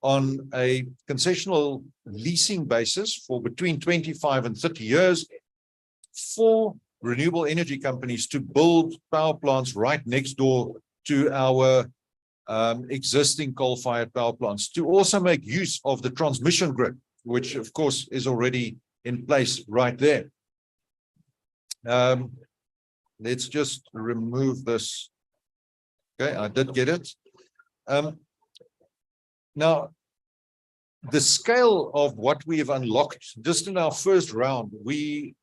on a concessional leasing basis for between 25 and 30 years for renewable energy companies to build power plants right next door to our existing coal-fired power plants, to also make use of the transmission grid, which of course is already in place right there. Let's just remove this. Okay, I did get it. Now, the scale of what we have unlocked just in our first round, we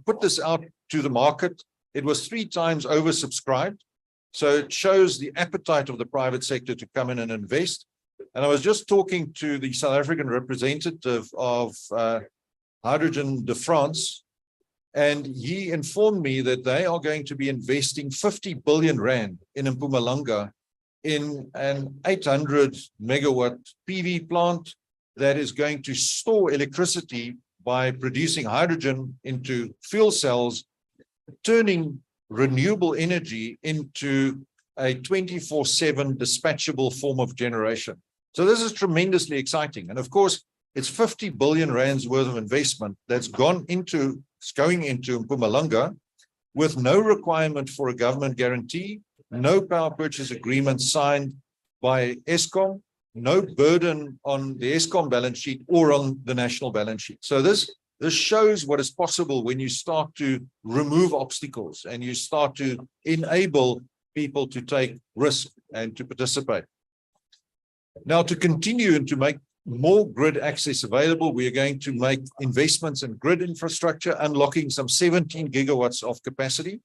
put this out to the market. It was 3 times oversubscribed. So it shows the appetite of the private sector to come in and invest. And I was just talking to the South African representative of Hydrogen de France, and he informed me that they are going to be investing 50 billion rand in Mpumalanga in an 800 megawatt PV plant that is going to store electricity by producing hydrogen into fuel cells, turning renewable energy into a 24/7 dispatchable form of generation. So this is tremendously exciting. And of course, it's 50 billion rands worth of investment that's going into Mpumalanga with no requirement for a government guarantee, no power purchase agreement signed by Eskom, no burden on the Eskom balance sheet or on the national balance sheet. So this shows what is possible when you start to remove obstacles and you start to enable people to take risk and to participate. Now, to continue and to make more grid access available, we are going to make investments in grid infrastructure, unlocking some 17 gigawatts of capacity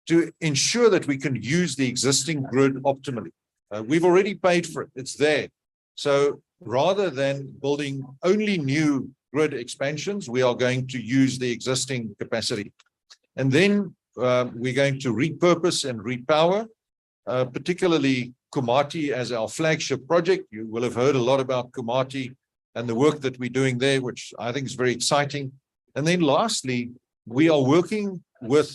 to ensure that we can use the existing grid optimally. We've already paid for it, it's there. So rather than building only new grid expansions, we are going to use the existing capacity. And then we're going to repurpose and repower, particularly Komati as our flagship project. You will have heard a lot about Komati and the work that we're doing there, which I think is very exciting. And then lastly, we are working with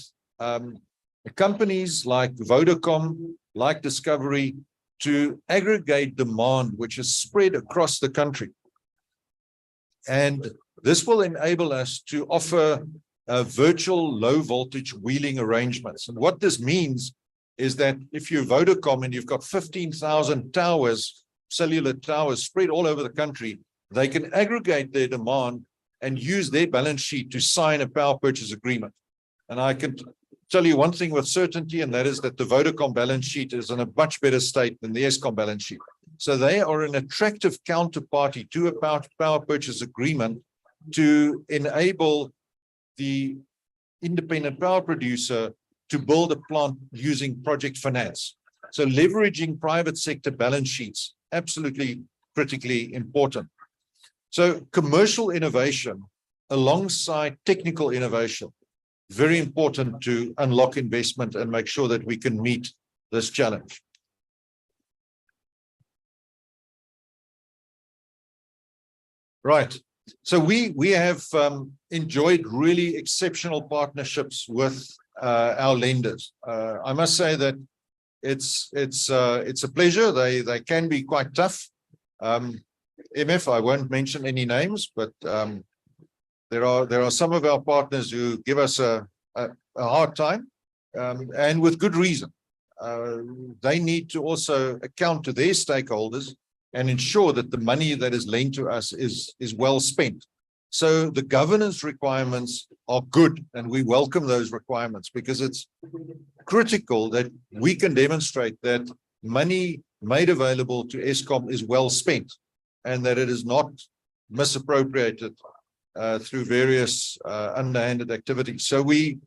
companies like Vodacom, like Discovery, to aggregate demand, which is spread across the country. And this will enable us to offer virtual low voltage wheeling arrangements. And what this means is that if you're Vodacom and you've got 15,000 towers, cellular towers spread all over the country, they can aggregate their demand and use their balance sheet to sign a power purchase agreement. And I can tell you one thing with certainty, and that is that the Vodacom balance sheet is in a much better state than the Eskom balance sheet. So they are an attractive counterparty to a power purchase agreement to enable the independent power producer to build a plant using project finance. So leveraging private sector balance sheets, absolutely critically important. So commercial innovation alongside technical innovation, very important to unlock investment and make sure that we can meet this challenge. Right. So we have enjoyed really exceptional partnerships with our lenders. I must say that it's a pleasure. They can be quite tough. MF, I won't mention any names, but there are some of our partners who give us a hard time, and with good reason. They need to also account to their stakeholders and ensure that the money that is lent to us is well spent. So the governance requirements are good, and we welcome those requirements because it's critical that we can demonstrate that money made available to Eskom is well spent and that it is not misappropriated through various underhanded activities. So we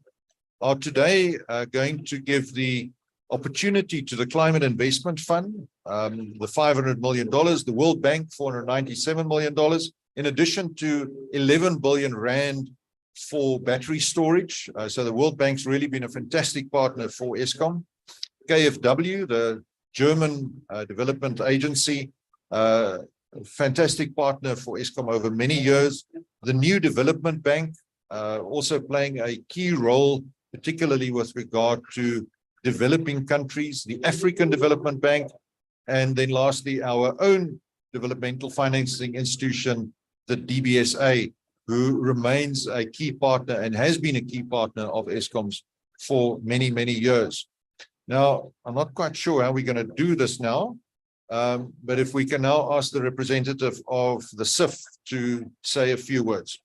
are today going to give the opportunity to the Climate Investment Fund, the $500 million, the World Bank, $497 million, in addition to 11 billion rand for battery storage. So the World Bank's really been a fantastic partner for Eskom. KfW, the German development agency, fantastic partner for Eskom over many years. The New Development Bank also playing a key role, particularly with regard to developing countries, the African Development Bank, and then lastly, our own developmental financing institution, the DBSA, who remains a key partner and has been a key partner of Eskom's for many, many years. Now, I'm not quite sure how we're going to do this now, but if we can now ask the representative of the SIF to say a few words.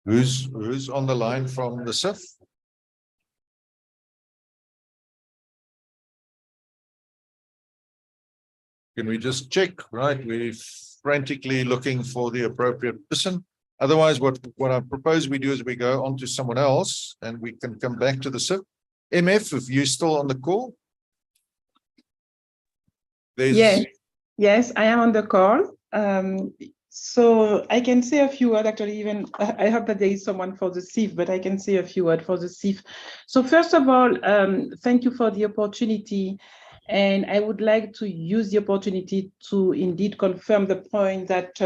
Who's on the line from the SIF? Can we just check, right? We're frantically looking for the appropriate person. Otherwise, what I propose we do is we go on to someone else and we can come back to the SIF. MF, if you're still on the call. Yes, I am on the call. So I can say a few words, actually, even I hope that there is someone for the SIF, but I can say a few words for the SIF. So first of all, thank you for the opportunity. And I would like to use the opportunity to indeed confirm the point that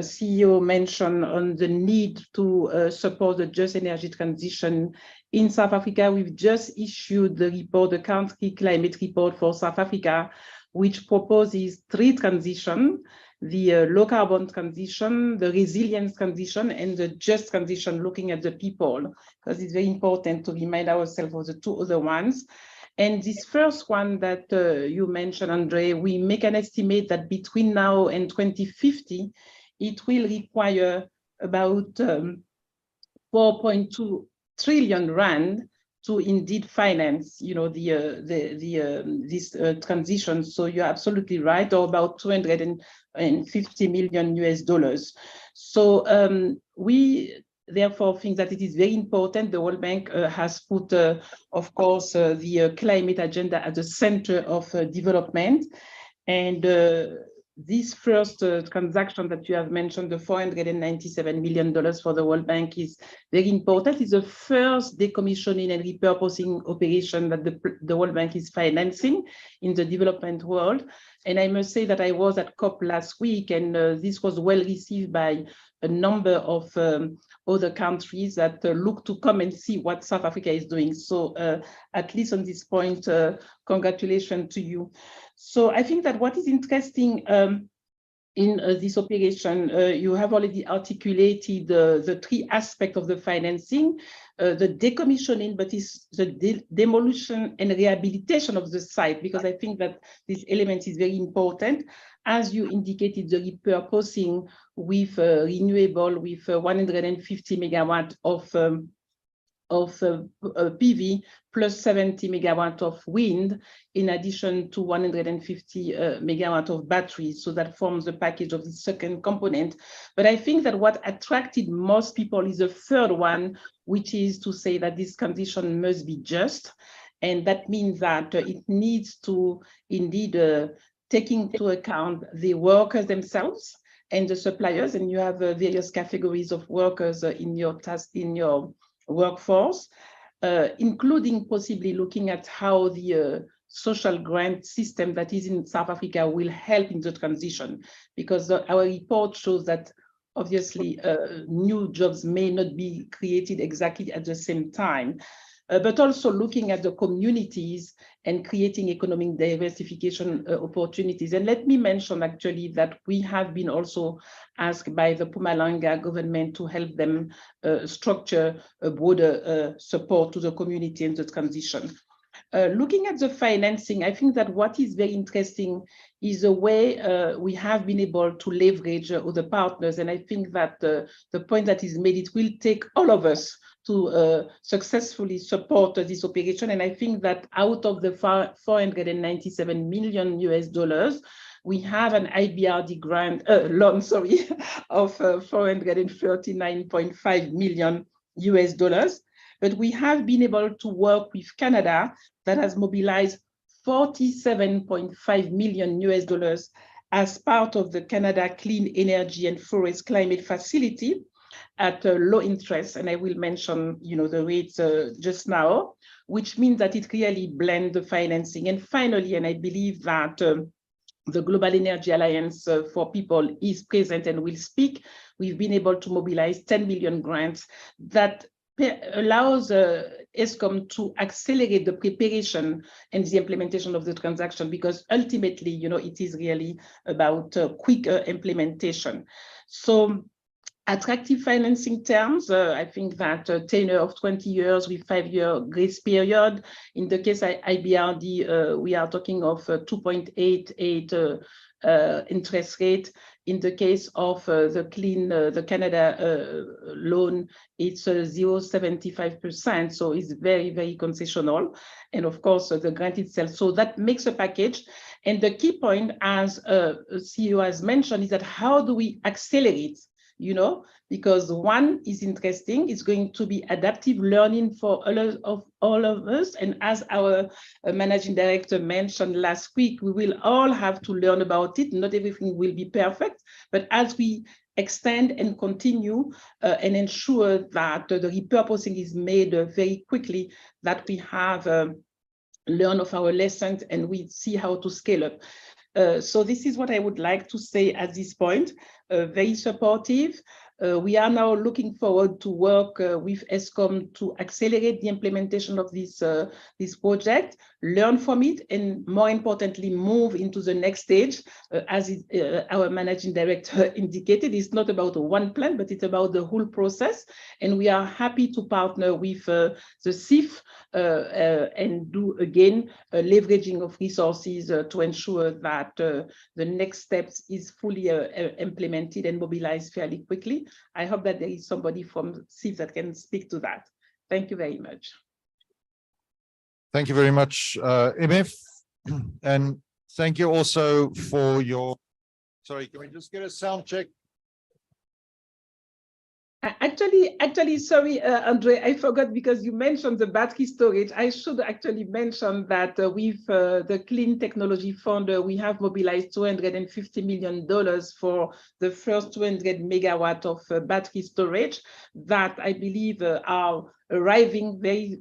CEO mentioned on the need to support the just energy transition in South Africa. We've just issued the report, the country climate report for South Africa, which proposes 3 transitions: the low carbon transition, the resilience transition, and the just transition, looking at the people, because it's very important to remind ourselves of the 2 other ones. And this first one that you mentioned, Andre, we make an estimate that between now and 2050, it will require about 4.2 trillion rand to indeed finance, this transition. So you're absolutely right, or about $250 million. So we therefore think that it is very important. The World Bank has put, of course, the climate agenda at the center of development. And this first transaction that you have mentioned, the $497 million for the World Bank, is very important. It's the first decommissioning and repurposing operation that the World Bank is financing in the development world. And I must say that I was at COP last week, and this was well received by a number of other countries that look to come and see what South Africa is doing. So at least on this point, congratulations to you. So I think that what is interesting in this operation, you have already articulated the 3 aspects of the financing, the decommissioning, but it's the demolition and rehabilitation of the site, because I think that this element is very important. As you indicated, the repurposing with renewable, with 150 megawatt of PV plus 70 megawatt of wind, in addition to 150 megawatt of batteries. So that forms the package of the second component. But I think that what attracted most people is the third one, which is to say that this condition must be just. And that means that it needs to indeed take into account the workers themselves and the suppliers. And you have various categories of workers in your workforce, including possibly looking at how the social grant system that is in South Africa will help in the transition, because our report shows that obviously new jobs may not be created exactly at the same time, but also looking at the communities and creating economic diversification opportunities. And let me mention actually that we have been also asked by the Mpumalanga government to help them structure a broader support to the community and the transition. Looking at the financing, I think that what is very interesting is the way we have been able to leverage other partners. And I think that the point that is made, it will take all of us to successfully support this operation. And I think that out of the $497 million, we have an IBRD grant loan, of $439.5 million. But we have been able to work with Canada, that has mobilized $47.5 million as part of the Canada Clean Energy and Forest Climate Facility at low interest. And I will mention, the rates just now, which means that it really blends the financing. And finally, and I believe that the Global Energy Alliance for People is present and will speak, we've been able to mobilize 10 million grants that allows Eskom to accelerate the preparation and the implementation of the transaction, because ultimately, it is really about quicker implementation. So attractive financing terms, I think that tenure of 20 years with 5-year grace period. In the case of IBRD, we are talking of 2.88 interest rate. In the case of the Canada loan, it's 0.75%, so it's very, very concessional. And of course, the grant itself. So that makes a package. And the key point, as CEO has mentioned, is that how do we accelerate? Because one is interesting, it's going to be adaptive learning for all of us. And as our managing director mentioned last week, we will all have to learn about it. Not everything will be perfect, but as we extend and continue and ensure that the repurposing is made very quickly, that we have learned of our lessons and we see how to scale up. So this is what I would like to say at this point. Very supportive. We are now looking forward to work with Eskom to accelerate the implementation of this project, learn from it, and more importantly, move into the next stage. As our managing director indicated, it's not about one plan, but it's about the whole process. And we are happy to partner with the CIF and do, again, leveraging of resources to ensure that the next steps is fully implemented and mobilized fairly quickly. I hope that there is somebody from CIF that can speak to that. Thank you very much. Thank you very much, MF. And thank you also for your, sorry, can we just get a sound check? Actually, sorry, Andre, I forgot, because you mentioned the battery storage. I should actually mention that with the Clean Technology Fund, we have mobilized $250 million for the first 200 megawatt of battery storage that I believe are arriving very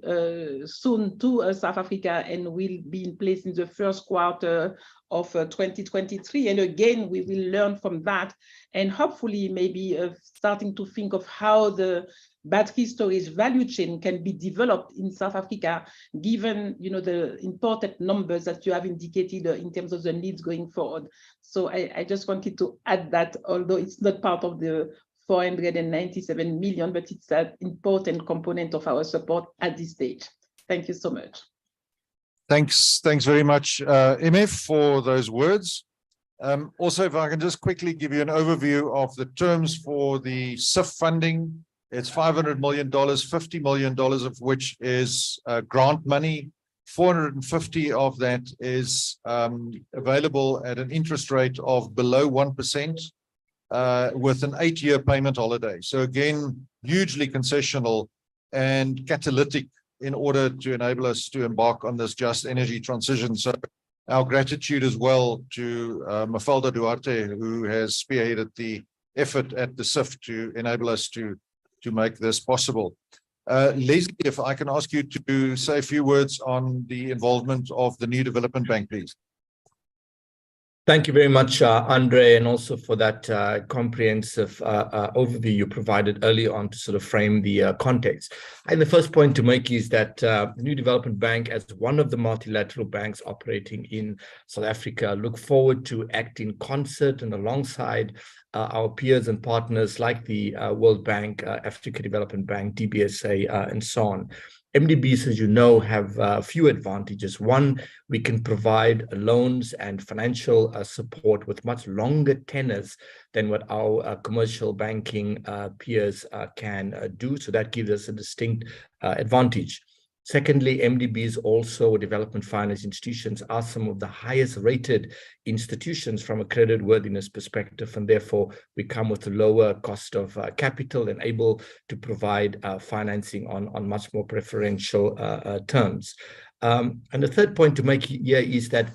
soon to South Africa and will be in place in the first quarter of 2023. And again, we will learn from that and hopefully maybe starting to think of how the battery storage value chain can be developed in South Africa, given the important numbers that you have indicated in terms of the needs going forward. So I just wanted to add that, although it's not part of the 497 million, but it's an important component of our support at this stage. Thank you so much. Thanks very much, MF, for those words. Also, if I can just quickly give you an overview of the terms for the CIF funding. It's $500 million, $50 million of which is grant money. 450 of that is available at an interest rate of below 1%. With an 8-year payment holiday. So again, hugely concessional and catalytic in order to enable us to embark on this just energy transition. So our gratitude as well to Mafalda Duarte, who has spearheaded the effort at the CIF to enable us to make this possible. Leslie, if I can ask you to say a few words on the involvement of the New Development Bank, please. Thank you very much, Andre, and also for that comprehensive overview you provided early on to sort of frame the context. And the first point to make is that the New Development Bank, as one of the multilateral banks operating in South Africa, look forward to act in concert and alongside our peers and partners like the World Bank, Africa Development Bank, DBSA, and so on. MDBs, as you know, have a few advantages. One, we can provide loans and financial support with much longer tenors than what our commercial banking peers can do. So that gives us a distinct advantage. Secondly, MDBs, also development finance institutions, are some of the highest rated institutions from a creditworthiness perspective, and therefore we come with a lower cost of capital and able to provide financing on much more preferential terms. And the third point to make here is that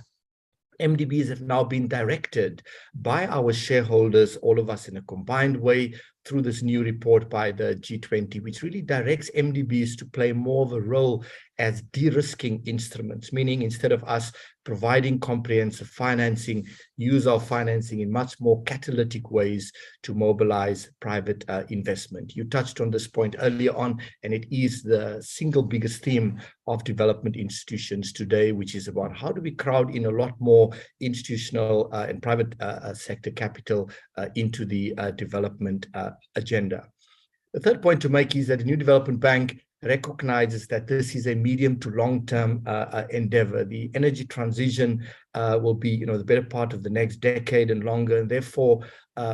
MDBs have now been directed by our shareholders, all of us in a combined way, through this new report by the G20, which really directs MDBs to play more of a role as de-risking instruments, meaning instead of us providing comprehensive financing, use our financing in much more catalytic ways to mobilize private investment. You touched on this point earlier on, and it is the single biggest theme of development institutions today, which is about how do we crowd in a lot more institutional and private sector capital into the development agenda. The third point to make is that the New Development Bank recognizes that this is a medium to long-term endeavor. The energy transition will be, the better part of the next decade and longer, and therefore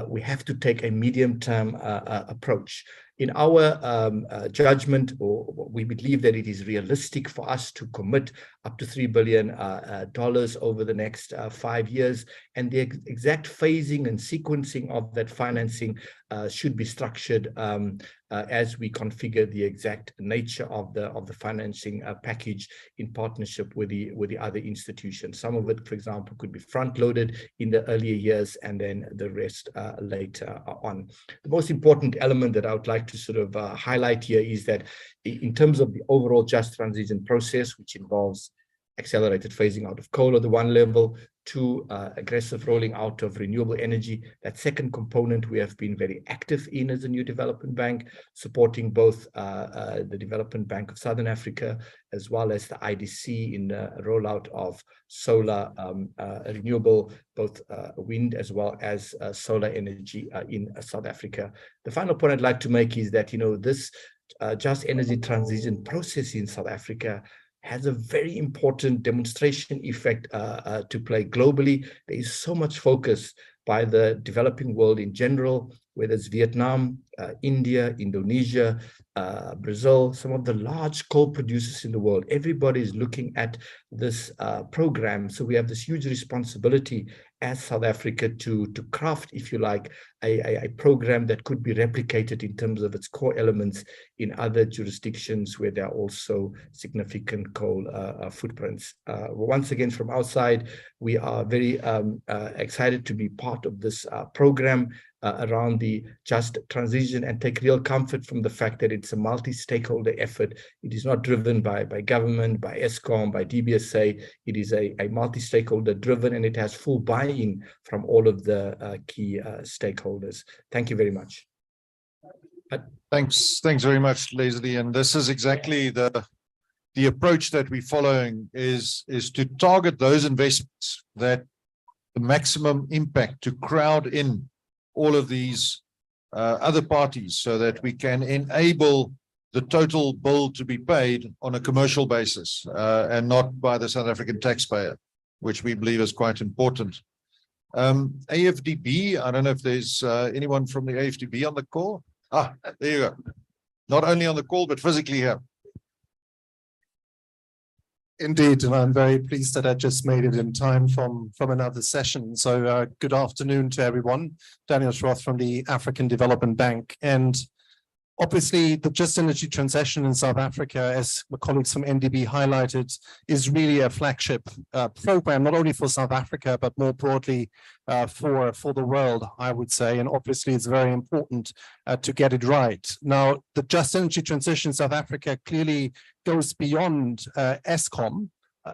we have to take a medium-term approach. In our judgment, or we believe that it is realistic for us to commit up to $3 billion over the next 5 years, and the exact phasing and sequencing of that financing should be structured as we configure the exact nature of the financing package in partnership with the other institutions. Some of it, for example, could be front-loaded in the earlier years and then the rest later on. The most important element that I would like to sort of highlight here is that in terms of the overall just transition process, which involves accelerated phasing out of coal at the one level, to aggressive rolling out of renewable energy. That second component we have been very active in as a New Development Bank, supporting both the Development Bank of Southern Africa as well as the IDC in the rollout of solar renewable, both wind as well as solar energy in South Africa. The final point I'd like to make is that, this just energy transition process in South Africa has a very important demonstration effect to play globally. There is so much focus by the developing world in general, whether it's Vietnam, India, Indonesia, Brazil, some of the large coal producers in the world. Everybody is looking at this program. So we have this huge responsibility as South Africa to craft, if you like, a program that could be replicated in terms of its core elements in other jurisdictions where there are also significant coal footprints. Once again, from our side, we are very excited to be part of this program around the just transition, and take real comfort from the fact that it's a multi-stakeholder effort. It is not driven by government, by Eskom, by DBSA. It is a multi-stakeholder driven, and it has full buy-in from all of the key stakeholders. Thank you very much. Thanks very much, Leslie. And this is exactly the approach that we're following is to target those investments that the maximum impact, to crowd in all of these other parties so that we can enable the total bill to be paid on a commercial basis and not by the South African taxpayer, which we believe is quite important. AFDB, I don't know if there's anyone from the AFDB on the call. Ah, there you go. Not only on the call, but physically here. Indeed, and I'm very pleased that I just made it in time from another session. So good afternoon to everyone. Daniel Schroth from the African Development Bank. And obviously, the Just Energy Transition in South Africa, as my colleagues from NDB highlighted, is really a flagship program, not only for South Africa, but more broadly for the world, I would say. And obviously, it's very important to get it right. Now, the Just Energy Transition in South Africa clearly goes beyond Eskom.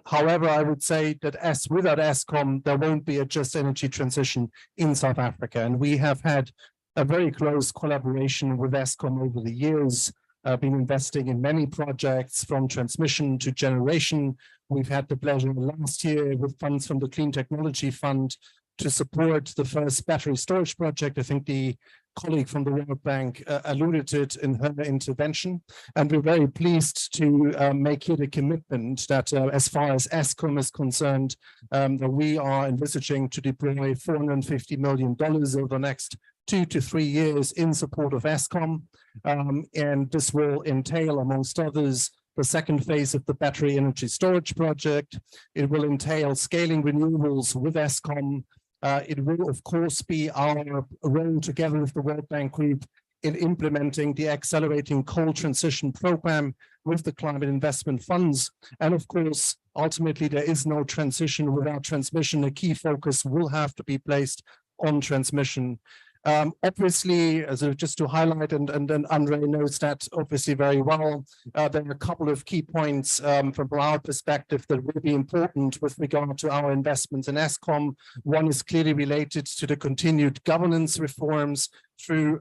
However, I would say that without Eskom, there won't be a Just Energy Transition in South Africa. And we have had a very close collaboration with Eskom over the years, been investing in many projects from transmission to generation. We've had the pleasure last year with funds from the Clean Technology Fund to support the first battery storage project. I think the colleague from the World Bank alluded to it in her intervention. And we're very pleased to make it a commitment that as far as Eskom is concerned, that we are envisaging to deploy $450 million over the next 2 to 3 years in support of Eskom. And this will entail, amongst others, the second phase of the battery energy storage project. It will entail scaling renewables with Eskom. It will, of course, be our role together with the World Bank Group in implementing the Accelerating Coal Transition Program with the climate investment funds. And of course, ultimately, there is no transition without transmission. A key focus will have to be placed on transmission. Obviously, just to highlight, and Andre knows that obviously very well, there are a couple of key points from our perspective that will be important with regard to our investments in Eskom. One is clearly related to the continued governance reforms through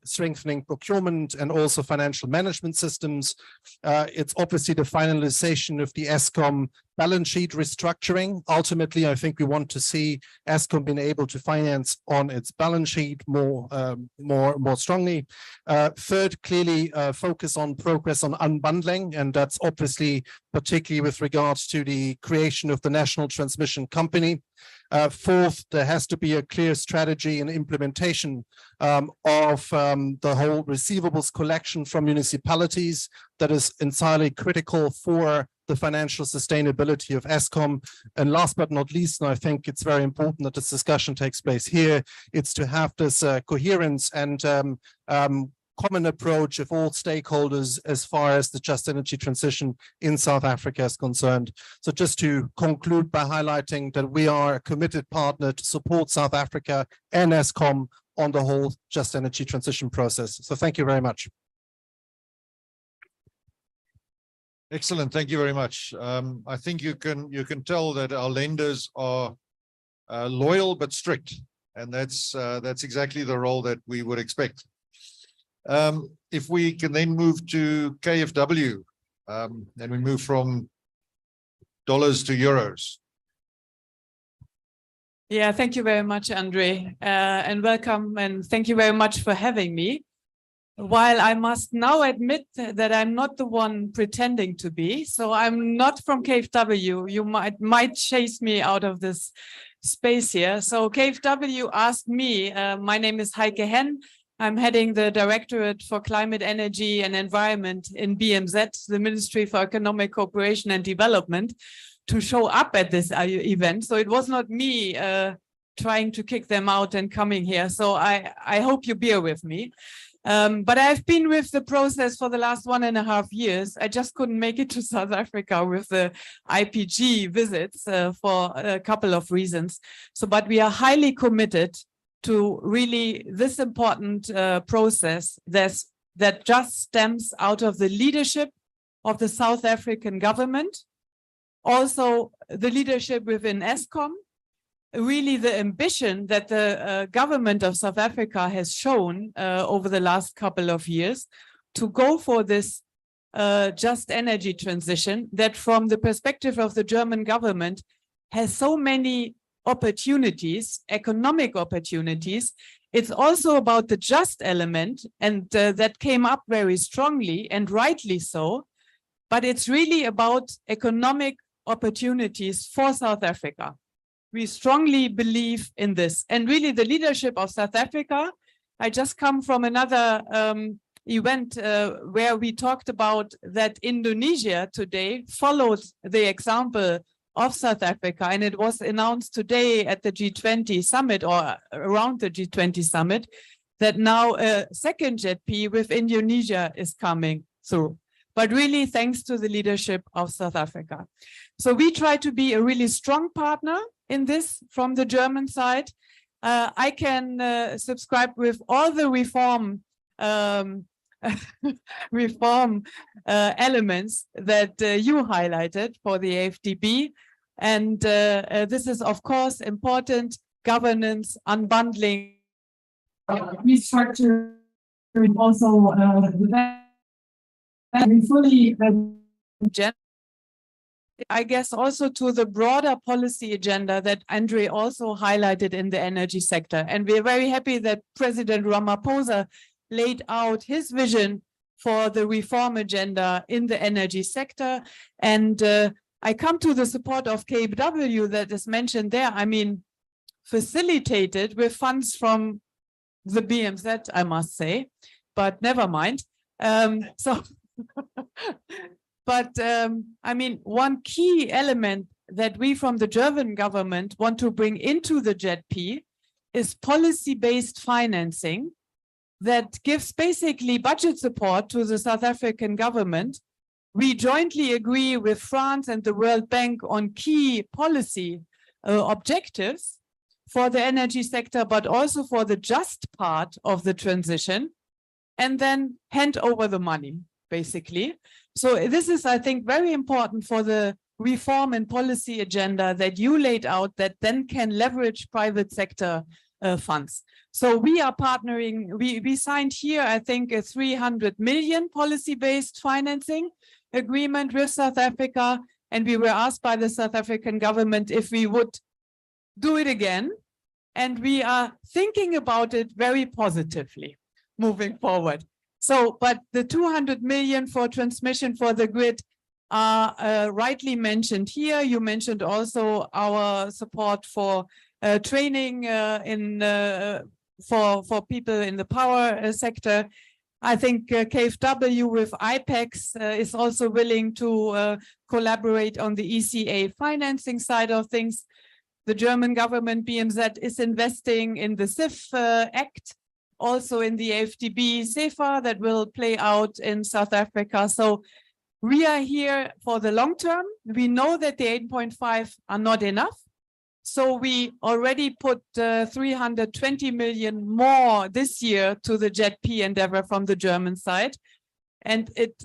strengthening procurement and also financial management systems. It's obviously the finalization of the Eskom balance sheet restructuring. Ultimately, I think we want to see Eskom being able to finance on its balance sheet more strongly. Third, clearly focus on progress on unbundling, and that's obviously particularly with regards to the creation of the National Transmission Company. Fourth, there has to be a clear strategy and implementation of the whole receivables collection from municipalities that is entirely critical for the financial sustainability of Eskom. And last but not least, and I think it's very important that this discussion takes place here, it's to have this coherence and common approach of all stakeholders as far as the just energy transition in South Africa is concerned. So just to conclude by highlighting that we are a committed partner to support South Africa and Eskom on the whole just energy transition process. So thank you very much. Excellent. Thank you very much. I think you can tell that our lenders are loyal but strict, and that's exactly the role that we would expect. If we can then move to KfW, and we move from dollars to euros. Yeah, thank you very much, Andre, and welcome, and thank you very much for having me. While I must now admit that I'm not the one pretending to be, so I'm not from KfW. You might chase me out of this space here. So KfW asked me, my name is Heike Henn. I'm heading the Directorate for Climate, Energy and Environment in BMZ, the Ministry for Economic Cooperation and Development, to show up at this event. So it was not me trying to kick them out and coming here. So I hope you bear with me. But I've been with the process for the last 1.5 years. I just couldn't make it to South Africa with the IPG visits for a couple of reasons. So, but we are highly committed to really this important process that just stems out of the leadership of the South African government, also the leadership within Eskom, really the ambition that the government of South Africa has shown over the last couple of years to go for this just energy transition that from the perspective of the German government has so many opportunities, economic opportunities. It's also about the just element, and that came up very strongly and rightly so, but it's really about economic opportunities for South Africa. We strongly believe in this, and really the leadership of South Africa. I just come from another event where we talked about that Indonesia today followed the example of South Africa, and it was announced today at the G20 summit or around the G20 summit that now a second JETP with Indonesia is coming through. But really thanks to the leadership of South Africa. So we try to be a really strong partner in this from the German side. I can subscribe with all the reform elements that you highlighted for the AfDB. And this is, of course, important: governance, unbundling, restructuring, also fully I guess also to the broader policy agenda that Andre also highlighted in the energy sector. And we're very happy that President Ramaphosa laid out his vision for the reform agenda in the energy sector. And I come to the support of KfW that is mentioned there. I mean, facilitated with funds from the BMZ, I must say, but never mind. But I mean, one key element that we from the German government want to bring into the JETP is policy-based financing that gives basically budget support to the South African government. We jointly agree with France and the World Bank on key policy objectives, for the energy sector, but also for the just part of the transition, and then hand over the money, basically. So this is, I think, very important for the reform and policy agenda that you laid out that then can leverage private sector funds. So we are partnering, we signed here, I think, a 300 million policy-based financing agreement with South Africa, and we were asked by the South African government if we would do it again, and we are thinking about it very positively moving forward. So, but the 200 million for transmission for the grid are rightly mentioned here. You mentioned also our support for training for people in the power sector. I think KfW with IPEX is also willing to collaborate on the ECA financing side of things. The German government, BMZ, is investing in the CIF Act, also in the FDB SEFA that will play out in South Africa. So we are here for the long term. We know that the 8.5 are not enough. So we already put 320 million more this year to the JET-P endeavor from the German side. And it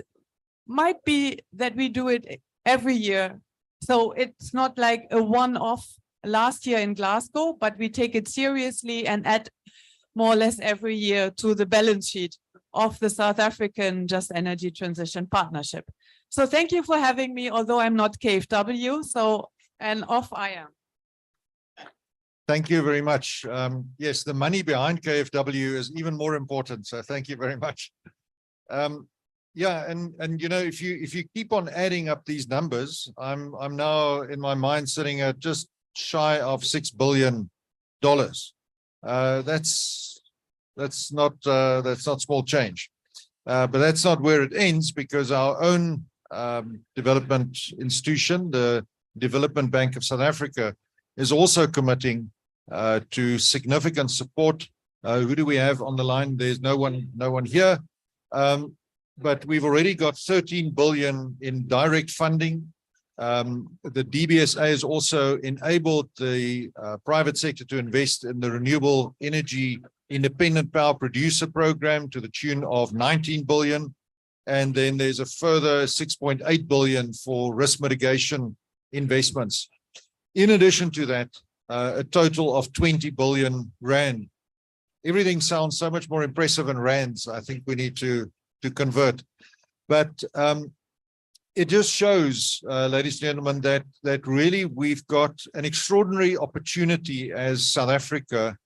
might be that we do it every year. So it's not like a one-off last year in Glasgow, but we take it seriously and add more or less every year to the balance sheet of the South African Just Energy Transition Partnership. So thank you for having me, although I'm not KfW, so, and off I am. Thank you very much. Yes, the money behind KfW is even more important. So thank you very much. Yeah, and you know, if you keep on adding up these numbers, I'm now in my mind sitting at just shy of $6 billion. That's not small change, but that's not where it ends, because our own development institution, the Development Bank of South Africa, is also committing to significant support. Who do we have on the line? There's no one here, but we've already got 13 billion in direct funding. The DBSA has also enabled the private sector to invest in the renewable energy independent power producer program to the tune of 19 billion. And then there's a further 6.8 billion for risk mitigation investments. In addition to that, a total of 20 billion rand. Everything sounds so much more impressive in rands. I think we need to convert. But it just shows, ladies and gentlemen, that really we've got an extraordinary opportunity as South Africa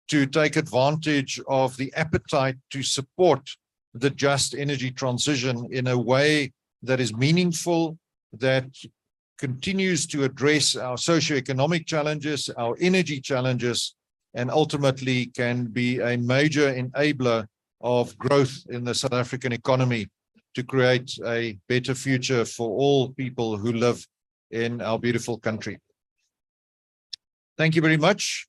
to take advantage of the appetite to support the just energy transition in a way that is meaningful, that continues to address our socioeconomic challenges, our energy challenges, and ultimately can be a major enabler of growth in the South African economy to create a better future for all people who live in our beautiful country. Thank you very much.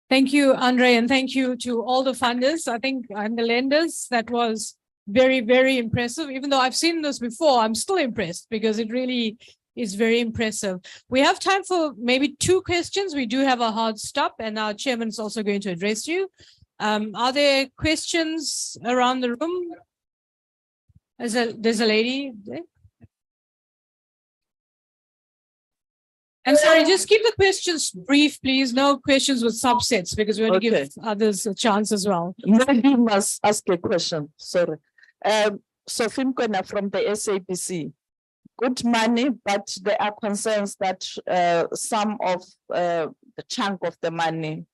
Thank you, Andre, and thank you to all the funders, I think, and the lenders. That was very, very impressive. Even though I've seen this before, I'm still impressed because it really is very impressive. We have time for maybe 2 questions. We do have a hard stop, and our chairman is also going to address you. Are there questions around the room? There's a lady there. And sorry, just keep the questions brief, please. No questions with subsets, because we want to give others a chance as well. Maybe must ask a question. Sorry. Sophie Mkwena from the SABC. Good money, but there are concerns that some of the chunk of the money,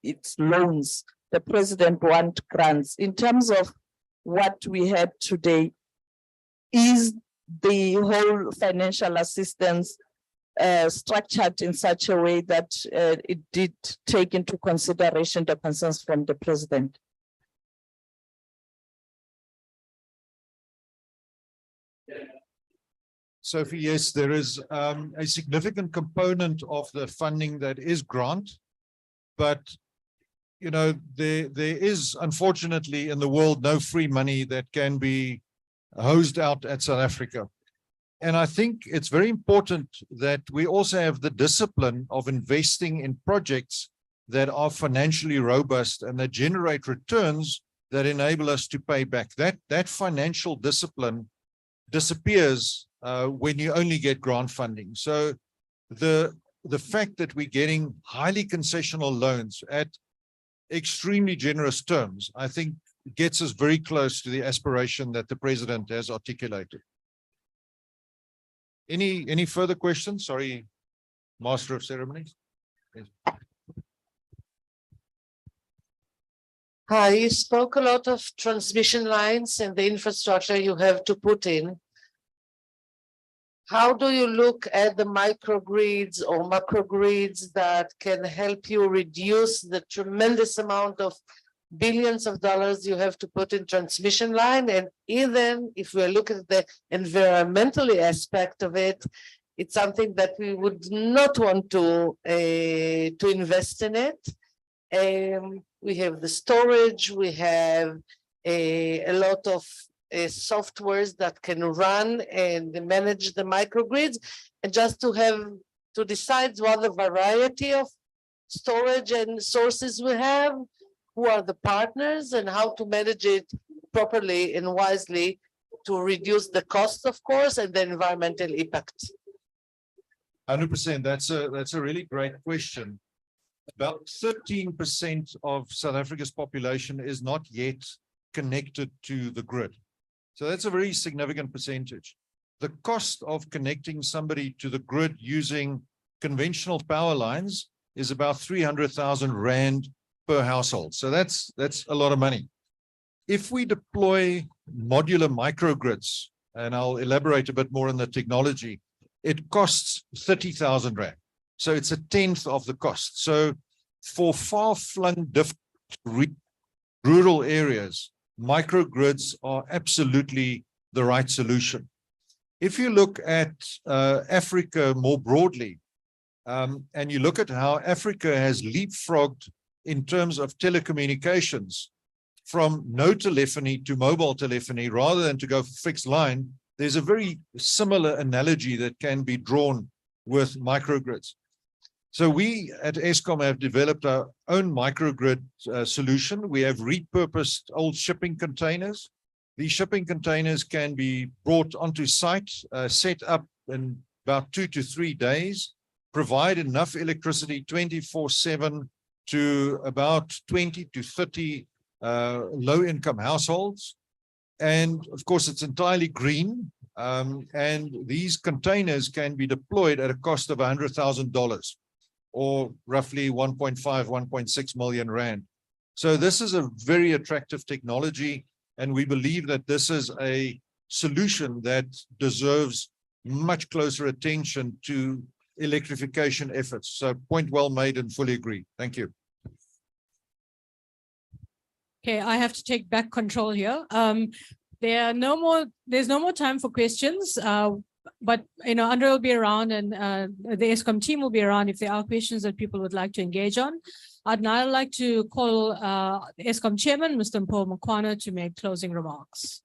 it's loans. The president wants grants. In terms of what we had today, is the whole financial assistance structured in such a way that it did take into consideration the concerns from the president? Sophie, yes, there is a significant component of the funding that is grant, but you know, there is unfortunately in the world no free money that can be hosed out at South Africa. And I think it's very important that we also have the discipline of investing in projects that are financially robust and that generate returns that enable us to pay back. That financial discipline disappears when you only get grant funding. So the fact that we're getting highly concessional loans at extremely generous terms, I think gets us very close to the aspiration that the president has articulated. Any further questions? Sorry, Master of Ceremonies. Yes. Hi, you spoke a lot of transmission lines and the infrastructure you have to put in. How do you look at the microgrids or macrogrids that can help you reduce the tremendous amount of billions of dollars you have to put in transmission line? And even if we look at the environmental aspect of it, it's something that we would not want to invest in it. We have the storage, we have a lot of softwares that can run and manage the microgrids, and just to decide what the variety of storage and sources we have, who are the partners, and how to manage it properly and wisely to reduce the cost, of course, and the environmental impact. 100%. That's a really great question. About 13% of South Africa's population is not yet connected to the grid. So that's a very significant percentage. The cost of connecting somebody to the grid using conventional power lines is about 300,000 Rand per household. So that's a lot of money. If we deploy modular microgrids, and I'll elaborate a bit more on the technology, it costs 30,000 Rand. So it's a tenth of the cost. So for far-flung rural areas, microgrids are absolutely the right solution. If you look at Africa more broadly, and you look at how Africa has leapfrogged in terms of telecommunications, from no telephony to mobile telephony, rather than to go for fixed line, there's a very similar analogy that can be drawn with microgrids. So we at Eskom have developed our own microgrid solution. We have repurposed old shipping containers. These shipping containers can be brought onto site, set up in about 2 to 3 days, provide enough electricity 24/7 to about 20 to 30 low-income households. And of course, it's entirely green. And these containers can be deployed at a cost of $100,000. Or roughly 1.5, 1.6 million Rand. So this is a very attractive technology, and we believe that this is a solution that deserves much closer attention to electrification efforts. So point well made and fully agree. Thank you. Okay, I have to take back control here. There's no more time for questions. But Andre will be around, and the Eskom team will be around if there are questions that people would like to engage on. I'd now like to call the Eskom chairman, Mr. Mpho Makwana, to make closing remarks.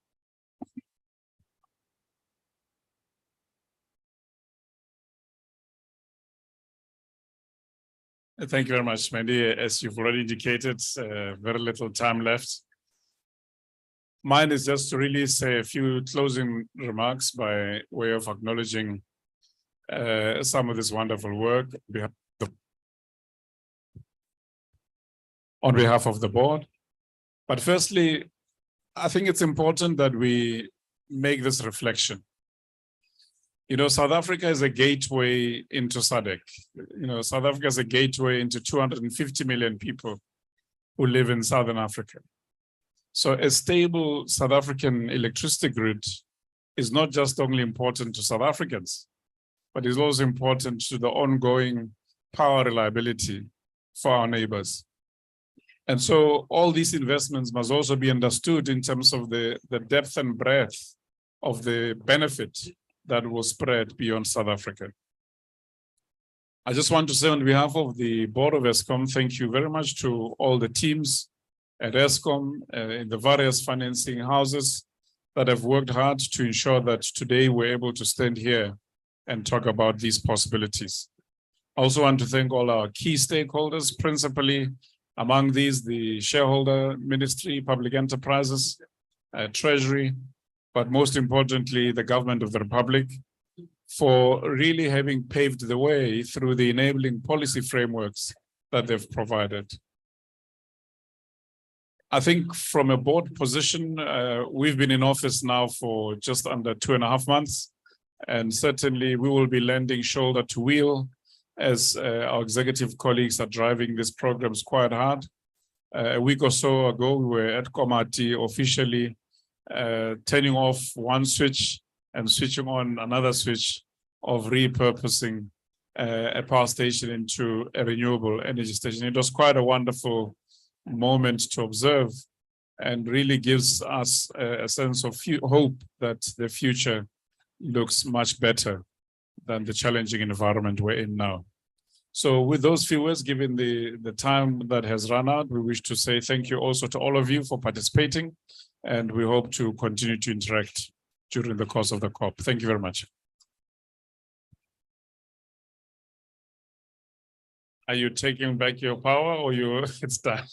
Thank you very much, Mandy. As you've already indicated, very little time left. Mine is just to really say a few closing remarks by way of acknowledging some of this wonderful work on behalf of the board. But firstly, I think it's important that we make this reflection. South Africa is a gateway into SADC. South Africa is a gateway into 250 million people who live in Southern Africa. So a stable South African electricity grid is not just only important to South Africans, but is also important to the ongoing power reliability for our neighbors. And so all these investments must also be understood in terms of the depth and breadth of the benefit that will spread beyond South Africa. I just want to say on behalf of the board of Eskom, thank you very much to all the teams at Eskom in the various financing houses that have worked hard to ensure that today we're able to stand here and talk about these possibilities. I also want to thank all our key stakeholders, principally among these, the shareholder ministry, public enterprises, treasury, but most importantly, the government of the Republic, for really having paved the way through the enabling policy frameworks that they've provided. I think from a board position, we've been in office now for just under 2.5 months, and certainly we will be lending shoulder to wheel as our executive colleagues are driving these programs quite hard. A week or so ago, we were at Komati officially turning off one switch and switching on another switch of repurposing a power station into a renewable energy station. It was quite a wonderful moment to observe and really gives us a sense of hope that the future looks much better than the challenging environment we're in now. So with those few words, given the time that has run out, we wish to say thank you also to all of you for participating, and we hope to continue to interact during the course of the COP. Thank you very much. Are you taking back your power or it's done?